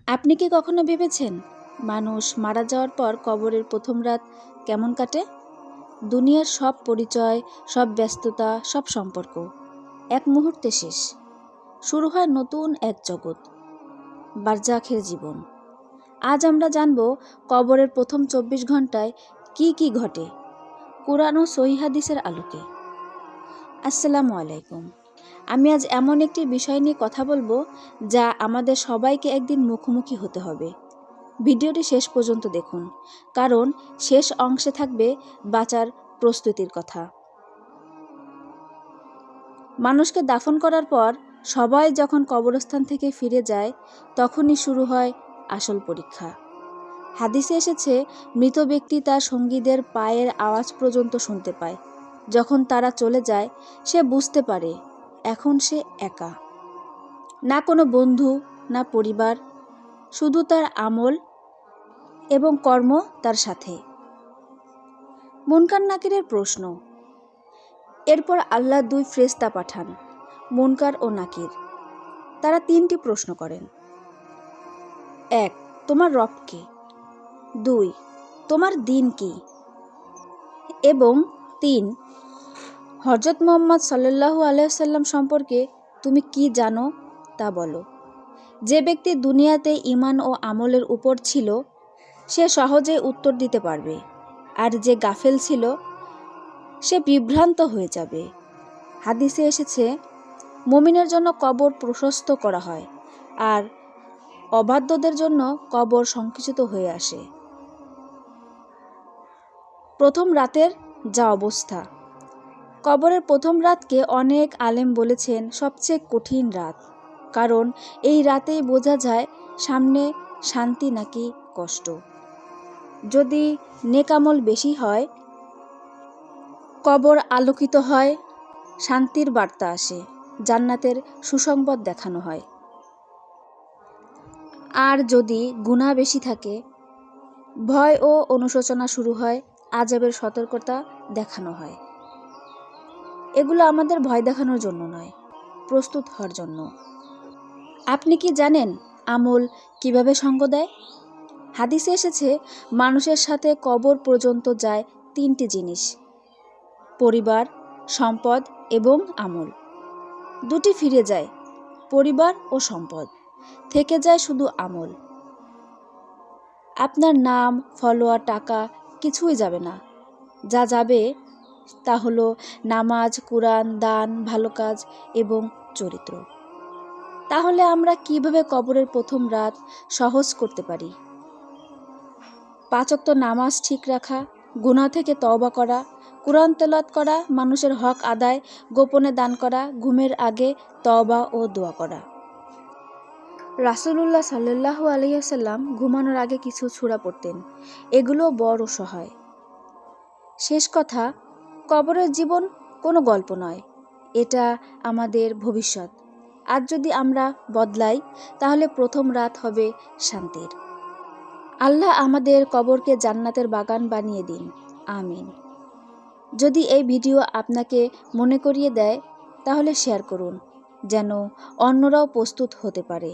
আপনি কি কখনো ভেবেছেন মানুষ মারা যাওয়ার পর কবরের প্রথম রাত কেমন কাটে? দুনিয়ার সব পরিচয়, সব ব্যস্ততা, সব সম্পর্ক এক মুহূর্তে শেষ। শুরু হয় নতুন এক জগৎ, বারজাখের জীবন। আজ আমরা জানব কবরের প্রথম ২৪ ঘন্টায় কি ঘটে, কুরআন ও সহিহ হাদিসের আলোকে। আসসালামু আলাইকুম। আমি আজ এমন একটি বিষয় নিয়ে কথা বলবো যা আমাদের সবাইকে একদিন মুখোমুখি হতে হবে। ভিডিওটি শেষ পর্যন্ত দেখুন, কারণ শেষ অংশে থাকবে বাঁচার প্রস্তুতির কথা। মানুষকে দাফন করার পর সবাই যখন কবরস্থান থেকে ফিরে যায়, তখনই শুরু হয় আসল পরীক্ষা। হাদিসে এসেছে, মৃত ব্যক্তি তার সঙ্গীদের পায়ের আওয়াজ পর্যন্ত শুনতে পায়। যখন তারা চলে যায়, সে বুঝতে পারে এখন সে একা। না কোনো বন্ধু, না পরিবার, শুধু তার আমল এবং কর্ম তার সাথে। মুনকার নাকিরের প্রশ্ন। এরপর আল্লাহ ২ ফেরেশতা পাঠান, মুনকার ও নাকির। তারা ৩টি প্রশ্ন করেন। ১. তোমার রব কে? ২. তোমার দিন কি? এবং ৩. হযরত মুহাম্মদ সাল্লাল্লাহু আলাইহি ওয়াসাল্লাম সম্পর্কে তুমি কি জানো তা বলো। যে ব্যক্তি দুনিয়াতে ঈমান ও আমলের উপর ছিল, সে সহজে উত্তর দিতে পারবে, আর যে গাফেল ছিল সে বিভ্রান্ত হয়ে যাবে। হাদিসে এসেছে, মুমিনের জন্য কবর প্রশস্ত করা হয়, আর অবাধ্যদের জন্য কবর সংকুচিত হয়ে আসে। প্রথম রাতের যা অবস্থা। কবরের প্রথম রাতকে অনেক আলেম বলেছেন সবচেয়ে কঠিন রাত, কারণ এই রাতেই বোঝা যায় সামনে শান্তি নাকি কষ্ট। যদি নেক আমল বেশি হয়, কবর আলোকিত হয়, শান্তির বার্তা আসে, জান্নাতের সুসংবাদ দেখানো হয়। আর যদি গুনাহ বেশি থাকে, ভয় ও অনুশোচনা শুরু হয়, আযাবের সতর্কতা দেখানো হয়। এগুলো আমাদের ভয় দেখানোর জন্য নয়, প্রস্তুত হওয়ার জন্য। আপনি কি জানেন আমল কিভাবে সঙ্গ দেয়? হাদিসে এসেছে, মানুষের সাথে কবর পর্যন্ত যায় ৩টি জিনিস: পরিবার, সম্পদ এবং আমল। ২টি ফিরে যায়, পরিবার ও সম্পদ। থেকে যায় শুধু আমল। আপনার নাম, ফলোয়ার, টাকা কিছুই যাবে না। যা যাবে তা হলো নামাজ, কুরআন, দান, ভালো কাজ এবং চরিত্র। তাহলে আমরা কিভাবে কবরের প্রথম রাত সহজ করতে পারি? ৫ ওয়াক্ত নামাজ ঠিক রাখা, গুনাহ থেকে তওবা করা, কুরআন তেলাওয়াত করা, মানুষের হক আদায়, গোপনে দান করা, ঘুমের আগে তওবা ও দোয়া করা। রাসূলুল্লাহ সাল্লাল্লাহু আলাইহি ওয়াসাল্লাম ঘুমানোর আগে কিছু সূরা পড়তেন। এগুলো বড় সহায়। শেষ কথা, কবরের জীবন কোনো গল্প নয়, এটা আমাদের ভবিষ্যৎ। আজ যদি আমরা বদলাই, তাহলে প্রথম রাত হবে শান্তির। আল্লাহ আমাদের কবরকে জান্নাতের বাগান বানিয়ে দিন, আমিন। যদি এই ভিডিও আপনাকে মনে করিয়ে দেয়, তাহলে শেয়ার করুন, যেন অন্যরাও প্রস্তুত হতে পারে।